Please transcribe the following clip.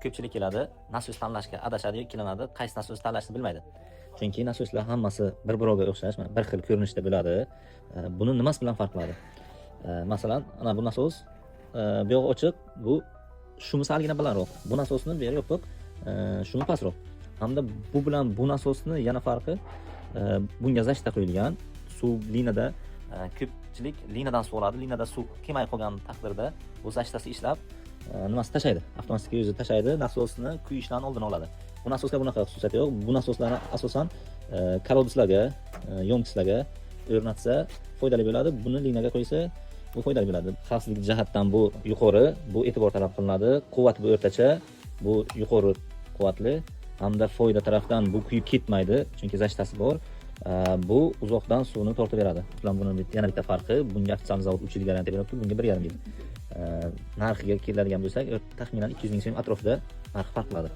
ko'pchilik keladi, nasos tanlashga adashadi, ikkilanadi, qaysi nasos tanlashni bilmaydi. Chunki nasoslar hammasi bir-biriga o'xshash, mana bir xil ko'rinishda bo'ladi. Buni nimasi bilan farqladi? Masalan, ana bu nasos bu yo'q ochiq, bu shumi salgina balandroq. Bu nasosni bu yo'q yopiq, shumi pastroq. Hamda bu bilan bu nasosni yana farqi, bunga zashta qo'yilgan. Suv liniyada ko'pchilik liniyadan suv oladi. Liniyada suv kelmay qolgan taqdirda bu zashtasi ishlab nimasi tashlaydi. Avtomatik o'zi tashlaydi, nasosni kuyishdan oldini oladi. Bu nasosga bunaqa xususiyati yo'q. Bu nasoslarni asosan koloduslarga, yo'mkislarga o'rnatsa foydali bo'ladi. Buni liniyaga qo'ysa bu foydali bo'ladi. Xavfsizlik jihatdan bu yuqori, bu e'tibor talab qilinadi. Quvvati bu o'rtacha, bu yuqori quvvatli. Hamda foyda tarafdan bu kuyib ketmaydi, chunki zashtasi bor. Bu uzoqdan suvni tortib beradi. Buni yana bitta farqi, bunga ofitsial zavod 3 yil garantiya beradi, bunga 1,5 yil. Narxiga keladigan bo'lsak, taxminan 200 ming so'm atrofida narx farq qiladi.